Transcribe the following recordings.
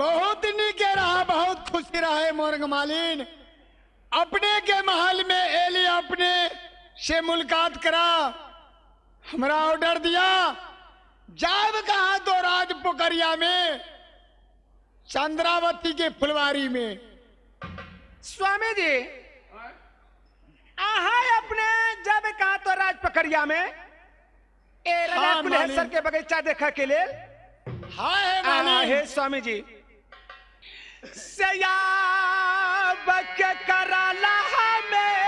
बहुत निके रहा, बहुत खुशी रहे मोरंग मालिन। अपने के महल में एली अपने से मुलाकात करा, हमरा ऑर्डर दिया, जब कहा तो राज पोखरिया में चंद्रावती के फुलवारी में। स्वामी जी अपने जब कहा तो राज पोखरिया में हाँ, कुलेश्वर के बगीचा देखा के लिए। हाँ है हे स्वामी जी सयाब के कराला हमें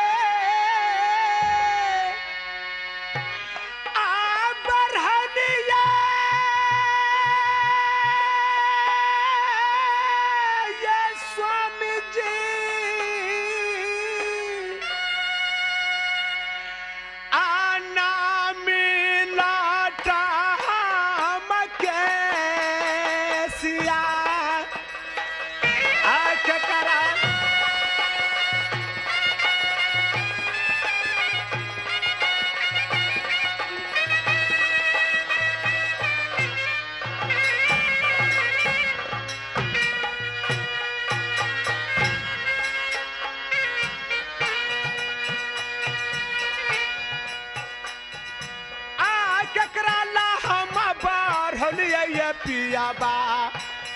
पियाबा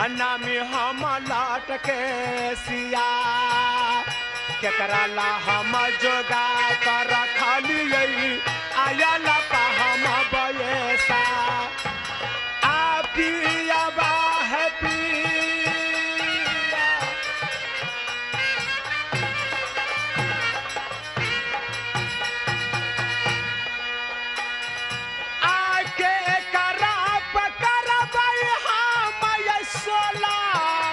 नामी हम लौट के सिया केकरा ला हम जोगा कर खाली आया लपा हम बयसा आ पियाबा है पिया आके करा पकड़ भाई हम सोला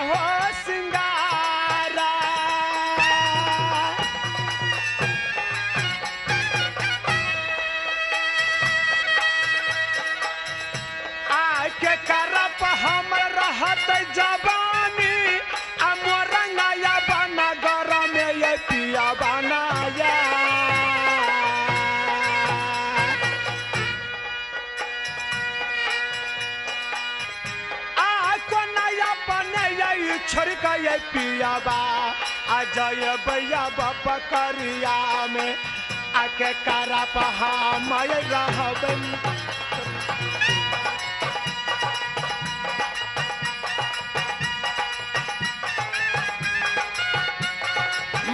हो सिंगारा आके करप हम रहत जवानी अमरंगाया बना गरम ये पिया बनाया छोड़ का ये पियाबा आ जाए भैया बापा करिया में आके करा पहा मैं रहबन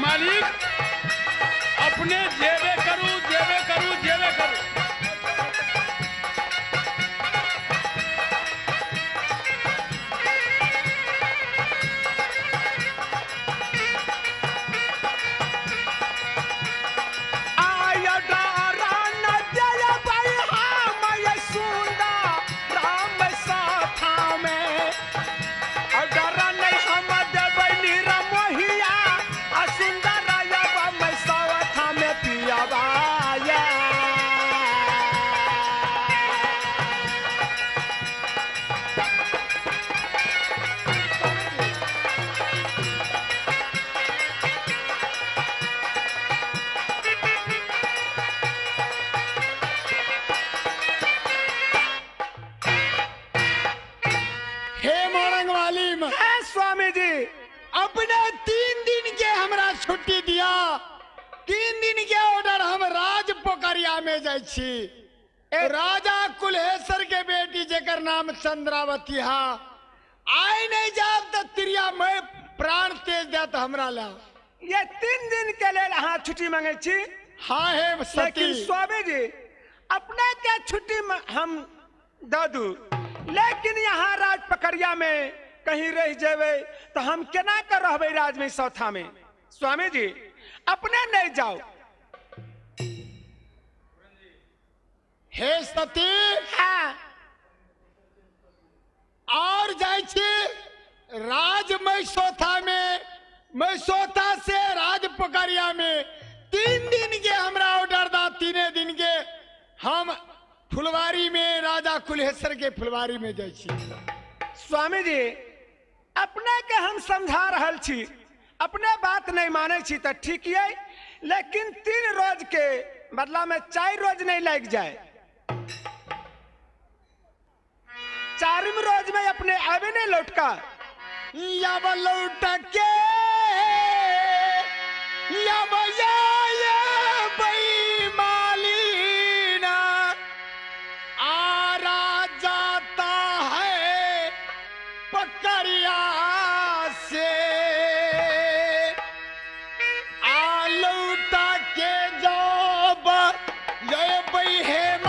मालिक अपने जेबे करूं जेबे करूं जेबे करूं स्वामी जी अपने 3 दिन के हमरा छुट्टी दिया, 3 दिन के ऑर्डर हम राज पोखरिया में जाय छी। राजा कुलेश्वर के बेटी जेकर नाम चंद्रावती हा आय नहीं जाब तो तिरिया में प्राण तेज देत हमरा ला। ये 3 दिन के लिए हाँ छुट्टी मांगे छी। हाँ है लेकिन स्वामी जी अपने क्या छुट्टी हम दे दू, लेकिन यहाँ राज पोखरिया में कहीं रह जावे तो हम केना कर रहबे राज में सौथा में। स्वामी जी अपने नहीं जाओ। हे सती हाँ और जाय छी राज मैसोथा में, मैसोथा से राज पोखरिया में 3 दिन के हमरा ऑर्डर दा। 3 दिन के हम फुलवारी में राजा कुलेश्वर के फुलवारी में जाय छी। स्वामी जी अपने के हम समझा रहल छी, अपने बात नहीं माने छी तो ठीक है, लेकिन 3 रोज के बदला में 4 रोज नहीं लग जाए। 4वें रोज में अपने आवे नहीं लौटका यब लौट के यब ये बेईमालीना आरा जाता है पकड़िया से आ लौटा के जब ये बेईमालीना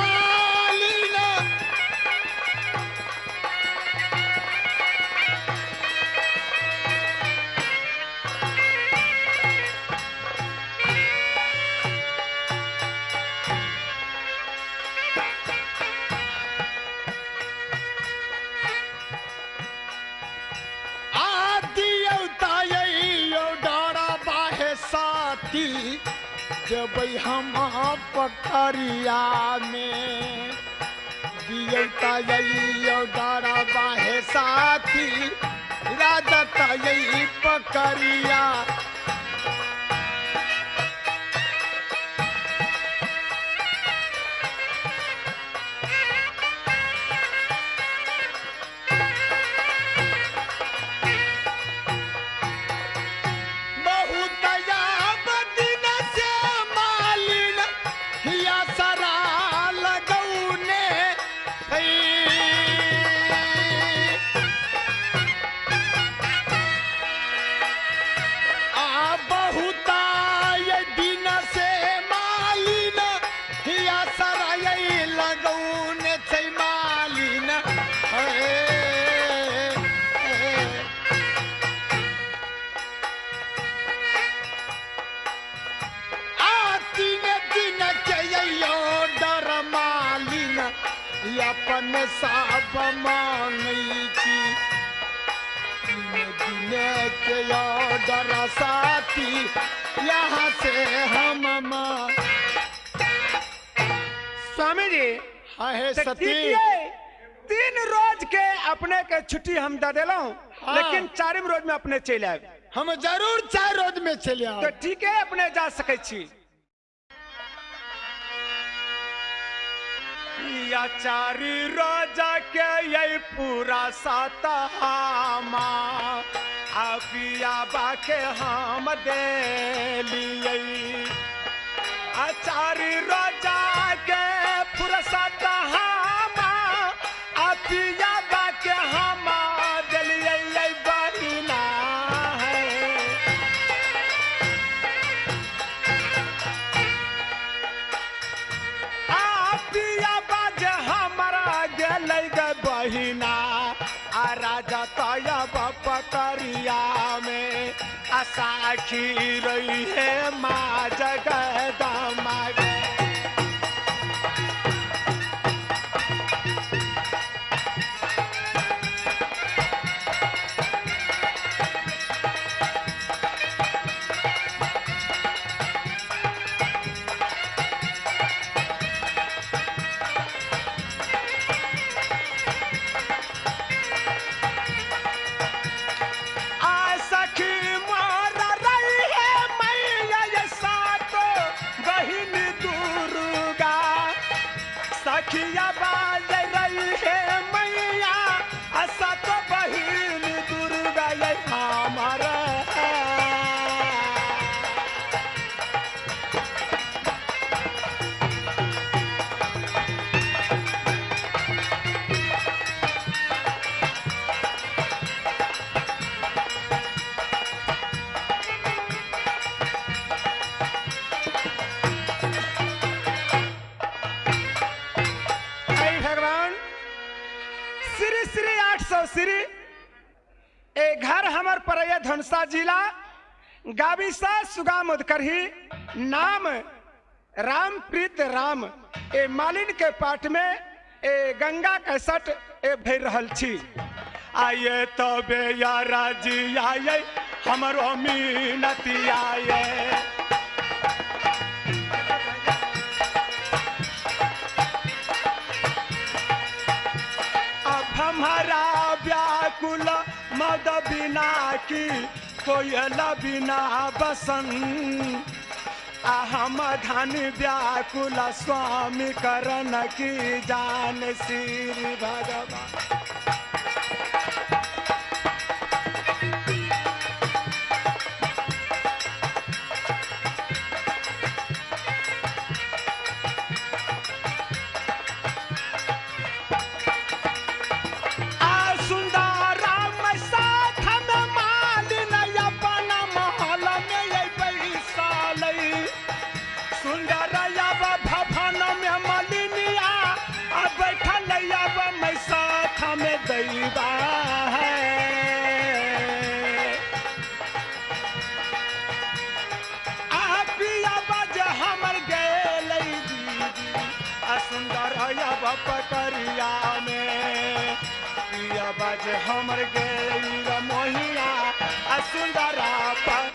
जब हम पकड़िया में दियता यही डारा बाहे साथी राजता यही पकड़िया अपन साब मांगी थी दिन के ऑर्डर साथी यहाँ से हम स्वामी जी है तो सती ठीक है, 3 रोज के अपने के छुट्टी हम दे दिलो हाँ। लेकिन 4 रोज में अपने चले आए हम जरूर 4 रोज में चले आओ तो ठीक है अपने जा सके छी या 4 रोज के ये पूरा सातामा अपिया बाके हम दे लिए 4 रोज के पूरा सातामा अपिया बाके हम दे लिए बहिना है अपिया बाजे हमारा गेलै गे बहिना आ राजा तयब पकड़िया में आसाखी रही है माँ जगदम्बा सखिया बाज रही है मैया असा तो बहिन दुर्गा ये हमारा श्री श्री 800 श्री ए घर हमर परैया धनसा जिला गाविसा सुगा मुदकरही नाम रामप्रीत राम ए मालिन के पाठ में ए गंगा कैसट ए भर रहल छी आये तबे यारा जी आये हमरो मिनती आये हमारा व्याकुल मद बिना की कोयल बिना बसन हम धन व्याकुल स्वामी करण की जान श्री भगवान पकड़िया में पिया बज हमर गई मोहिया सुंदरा पर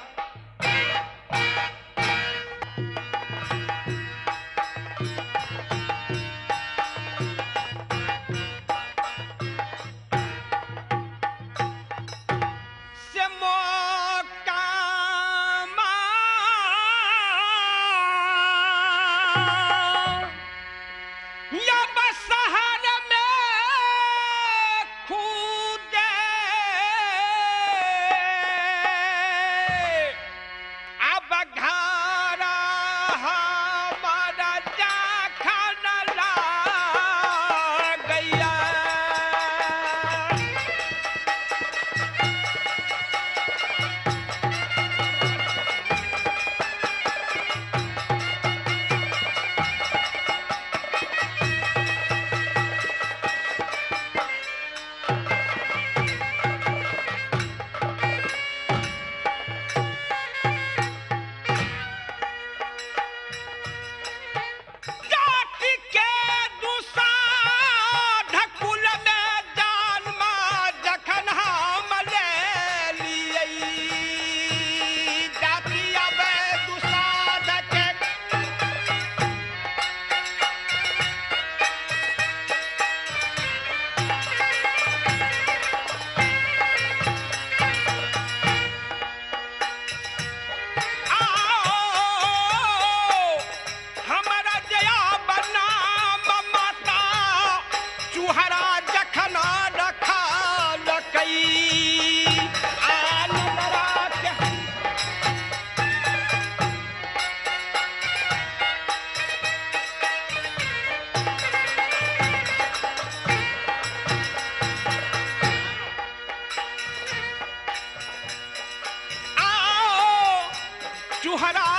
चुहरा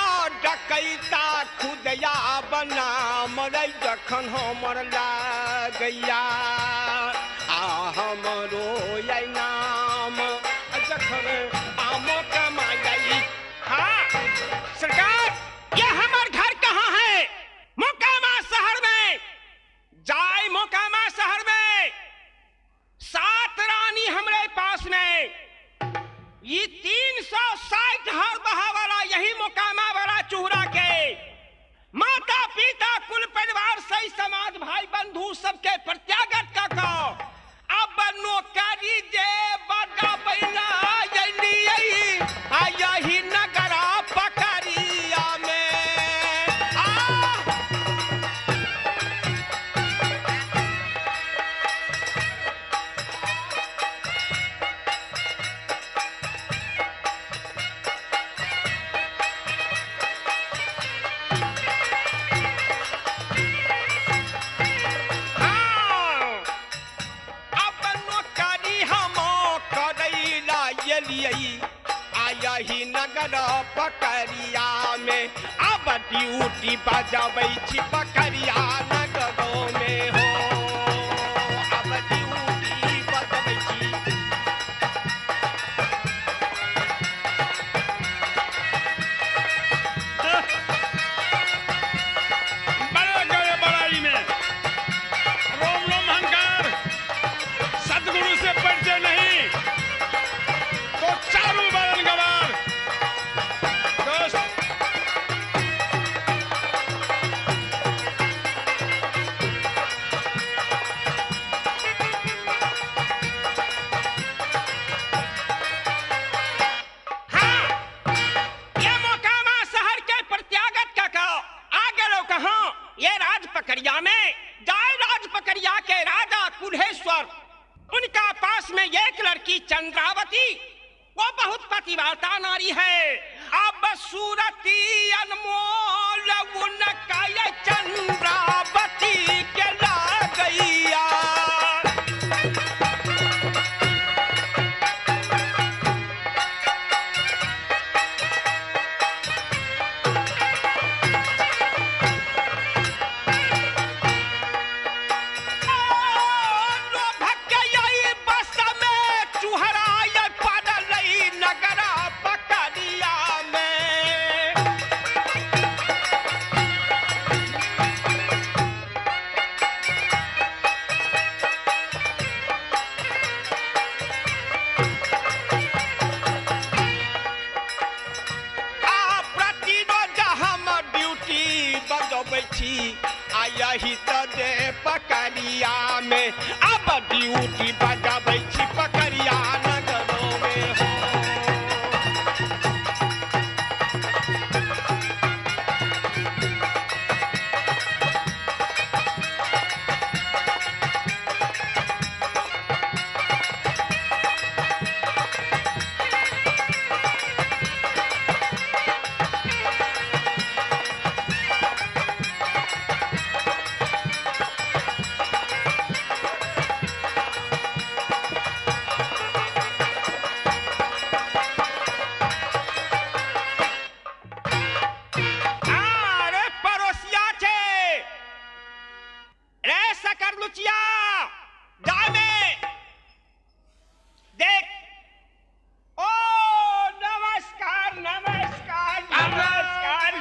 डकैता खुदया बना मरई जखन हमर लागैया आ हमरो ये नाम जखन आम कमाई। हाँ सरकार, ये हमार घर कहाँ है? मोकामा शहर में। जाए मोकामा शहर में 7 रानी हमरे पास में। ये 360 हर बहा वाला यही मोकामा वाला चूहरा के माता पिता कुल परिवार सही समाज भाई बंधु सबके प्रत्यागत का अब नौकरी जे बड़ा बैला यही नगरा पकड़िया में यही नगर पकड़िया में अब ड्यूटी बजाबै छी पकड़िया नगरों में हो। अब ड्यूटी बजाबै छी बड़े गए बड़ाई में रोम रोम हंकार सदगुरु से परिचय नहीं तो चारू बरन गवार दोस्त। हाँ, ये मोकामा शहर के प्रत्यागत का कहो आगे लो कहाँ ये राज पकड़िया में जाए राज पकड़िया के राजा कुल्हेश्वर उनका पास में एक लड़की चंद्रावती वो बहुत पतिव्रता नारी है। अब सूरती अनमोल उनका ये चंद्रावती के लागैया में अब ड्यूटी बजाबै छी पकड़िया नगरों में हो।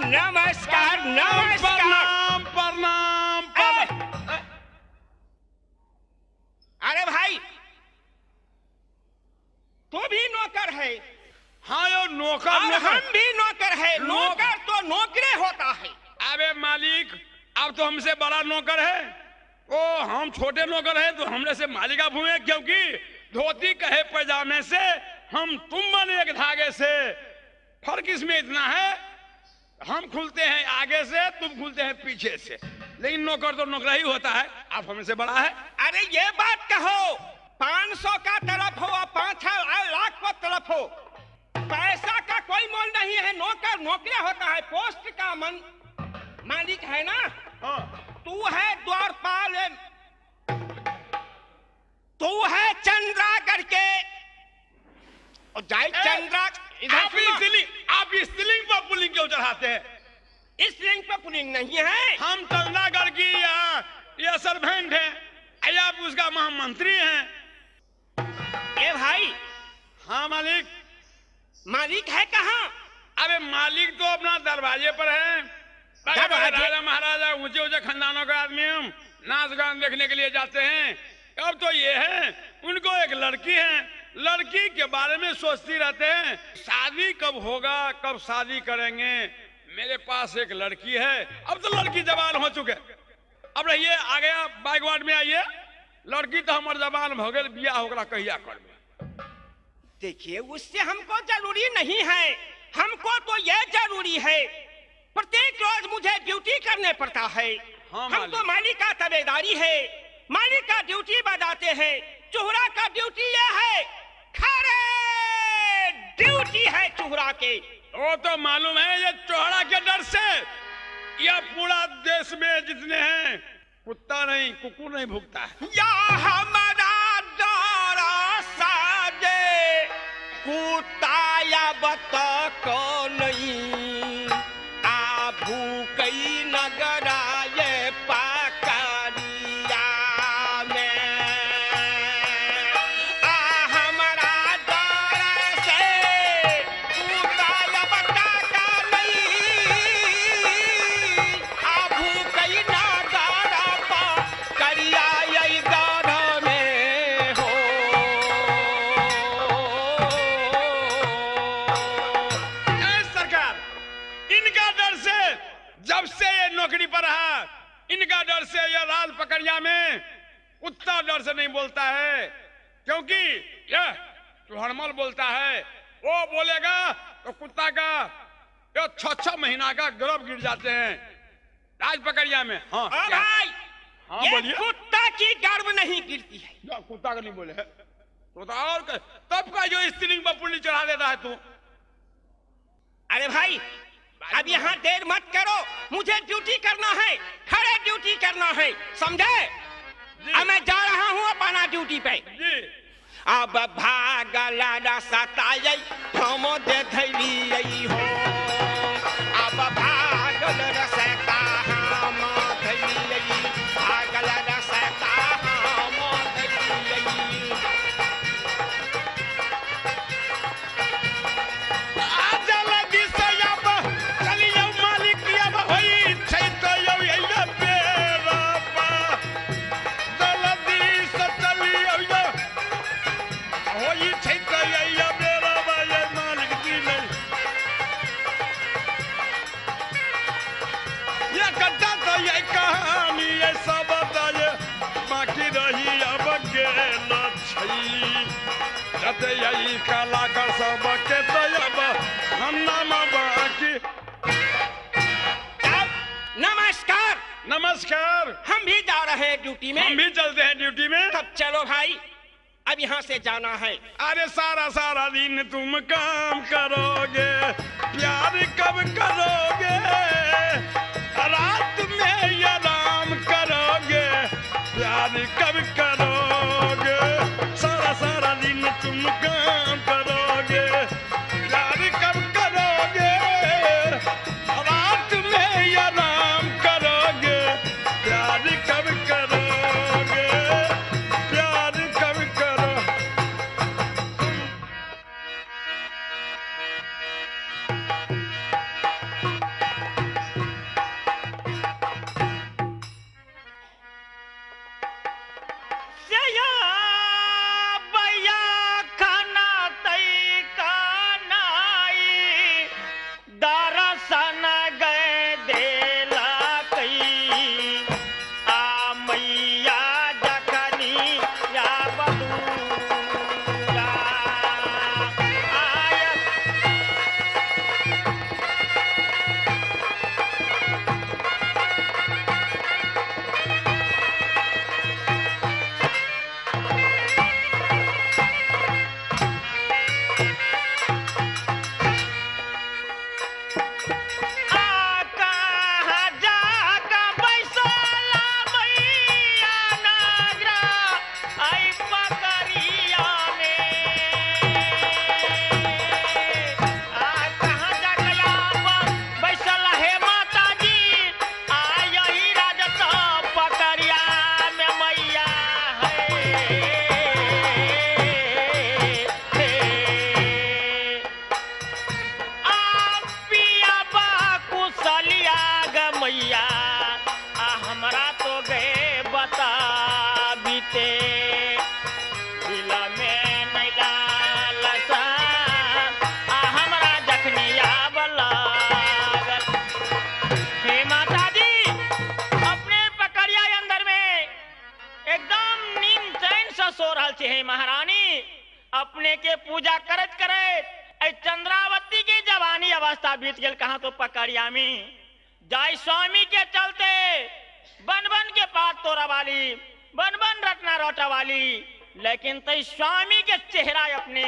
नमस्कार नमस्कार प्रणाम प्रणाम अरे भाई तू भी नौकर है। हाँ यो नौकर और नौकर। हम भी नौकर है। नौकर तो नौकरे होता है। अबे मालिक अब तो हमसे बड़ा नौकर है। ओ हम छोटे नौकर हैं तो हमने से मालिक आप हुए, क्योंकि धोती कहे पैजामे से हम तुम बने एक धागे से। फर्क इसमें इतना है हम खुलते हैं आगे से, तुम खुलते हैं पीछे से, लेकिन नौकर तो नौकर ही होता है। आप हमसे बड़ा है। अरे ये बात कहो 500 का तरफ हो और 5 लाख का तरफ हो, पैसा का कोई मोल नहीं है। नौकर नौकरी होता है। पोस्ट का मालिक है ना। हाँ। तू है द्वारपाल, तू है चंद्रागढ़ के और जाए चंद्रा। आप इस स्त्रीलिंग पर पुलिंग क्यों चढ़ाते हैं? इस लिंग पे पुलिंग नहीं है। हम चंद्रागढ़ की ये सर्वेंट है, आप उसका महामंत्री हैं। ये भाई हाँ मालिक। मालिक है कहाँ? अरे मालिक तो अपना दरवाजे पर है। राजा महाराजा ऊंचे ऊंचे खानदानों के आदमी हम नाच गान देखने के लिए जाते हैं। अब तो ये है उनको एक लड़की है, लड़की के बारे में सोचती रहते हैं शादी कब होगा, कब शादी करेंगे। मेरे पास एक लड़की है। अब तो लड़की जवान हो चुके। अब रहिए आ गया बाइकवाड में आइए। लड़की तो हमारे जवान हो गए, बियाह होगा कहिया कर। देखिए उससे हमको जरूरी नहीं है। हमको तो यह जरूरी है प्रत्येक रोज मुझे ड्यूटी करने पड़ता है। हाँ, हम तो मालिक का ताबेदारी है। मालिक का ड्यूटी बताते हैं। चूहरा का ड्यूटी यह है, खड़े ड्यूटी है चूहरा के। वो तो मालूम है ये चौहड़ा के डर से यह पूरा देश में जितने हैं कुत्ता नहीं कुकुर नहीं भुगता है। या हमारा डरा साजे कुत्ता या बतख नहीं आ भूकई नगराए पकड़िया में। आ हमारा डर से कुत्ता या बतख नहीं आ भूकई नगरा पकड़िया यही गढ़ में हो। सरकार इनका डर से जब से ये नौकरी पर रहा, इनका डर से ये राज पकड़िया में कुत्ता डर से नहीं बोलता है, क्योंकि यह चुहड़मल बोलता है। वो बोलेगा तो कुत्ता का 6-6 महीना का गर्भ गिर जाते हैं राज पकड़िया में। हाँ ओ क्या? भाई हाँ ये बोलिए। कुत्ता की गर्भ नहीं गिरती है। या कुत्ता का नहीं बोले है तो और तब का जो स्त्रीलिंग पर पुलिस चढ़ा देता है तू। अरे भाई अब यहाँ देर मत करो, मुझे ड्यूटी करना है, खड़े ड्यूटी करना है, समझे? अब मैं जा रहा हूँ अपना ड्यूटी पे। जी अब भागला सताई हम दे धैली हो। अब भागल रसता हम धैली, भागल रसता हम धैली। अब गेल छै जते यही काला कर सब के तब हम नाम बाकी। नमस्कार। नमस्कार। हम भी जा रहे हैं ड्यूटी में। हम भी चलते हैं ड्यूटी में। तब चलो भाई, अब यहाँ से जाना है। अरे सारा सारा दिन तुम काम करोगे, प्यार कब करोगे, रात में आराम करोगे, प्यार कब करोगे, सारा सारा दिन तुम काम करोगे, प्यार कब करोगे, रात में आराम करोगे, प्यार कब करोगे, प्यार कब करो। जया भैया खाना तई कानाई दरसन गए देला कई आ मैया जखनी या बलूरा आय। मैया आ हमरा तो गए बता बीते दिल में नहीं लालसा आ हमरा जखनिया बलागल। हे माता जी, अपने पकड़िया अंदर में एकदम नींद चैन से सो रहल छे। हे महारानी, अपने के पूजा करत करत ऐ चंद्रावती के जवानी अवस्था बीत गेल। कहाँ तो पकड़िया में जाय स्वामी के चलते बन बन के पात तोड़ा वाली, बन बन रटना रोटा वाली, लेकिन तई स्वामी के चेहरा अपने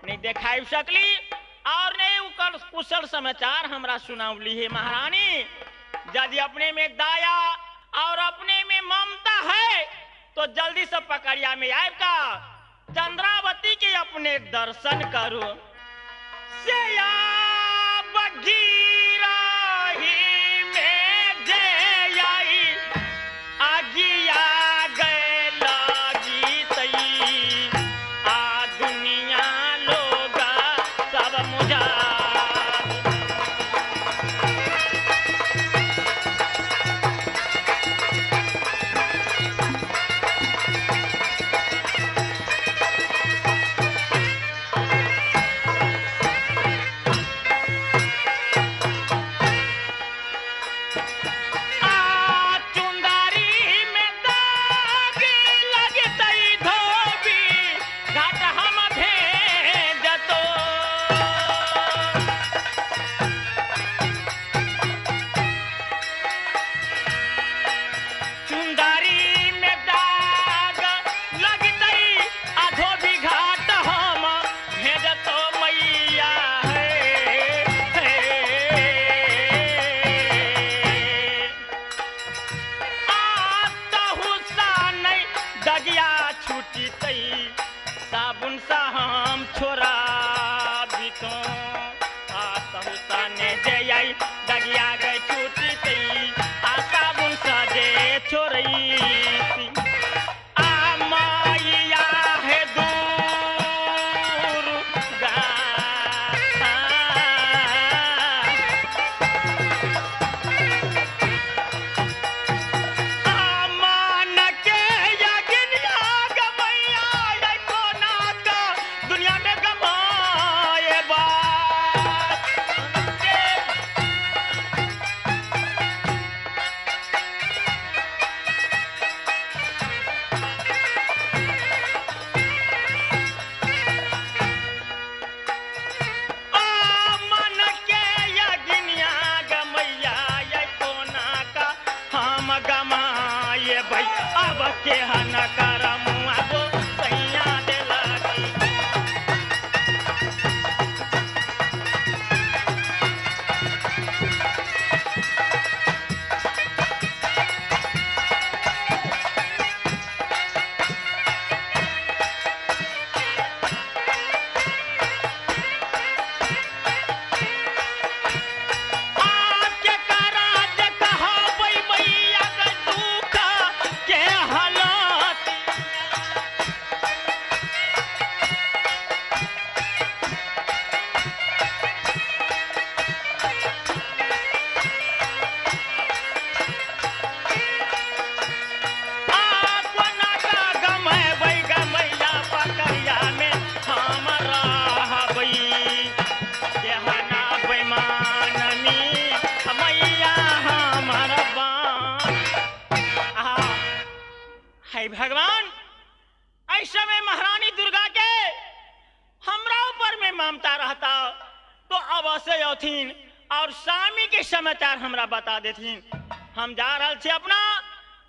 नहीं दिखाई सकली और नहीं उकर कुशल समाचार हमरा सुनावली। है महारानी, यदि अपने में दया और अपने में ममता है तो जल्दी से पकड़िया में आए का चंद्रावती के अपने दर्शन करो। से बघीरा ही में जे आई आगिया गए लागी तई आ दुनिया लोगा सब मुझा। साबुन सा हम छोरा बीतो आतहु साने जय आई दगिया गए छूटी तई आ साबुन सा जे छोरई आ माया है दूर गा आ मान के यगिनिया न कर मुआ गो सैया देला की आपके कराज कहावै मैया के दुख के हालत आपको नाका गमै गमैया पकड़िया में हम रहबै केहना बेमाननी मैया हमर बान है भगवान। ऐसे में महारानी दुर्गा के हमरा ऊपर में ममता रहता तो अवश्य अथिन और स्वामी के समाचार हमरा बता देथिन। हम जा रहल छी अपना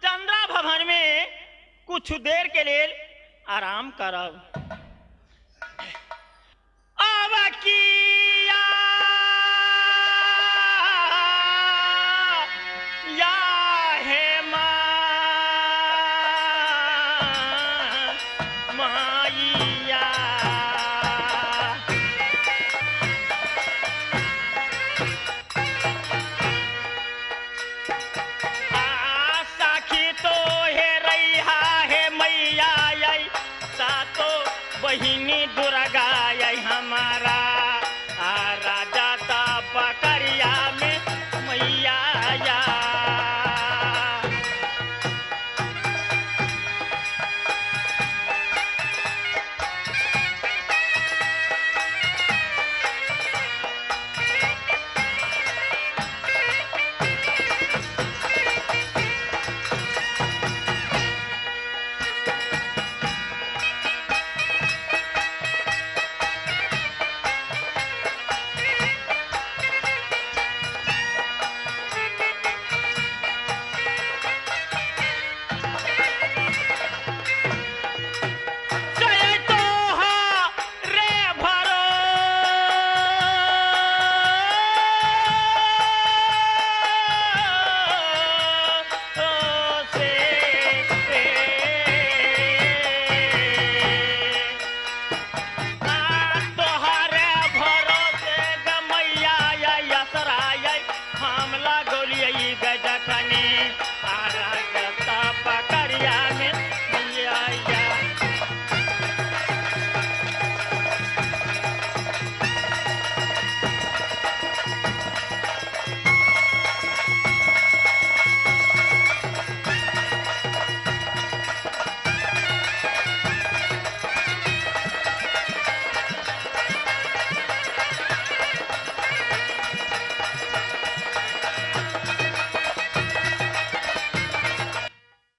चंद्रा भवन में कुछ देर के लिए आराम करब। अब किया या हे माइया साखी तो हे रैहा हे मैया आई सातो बहिनी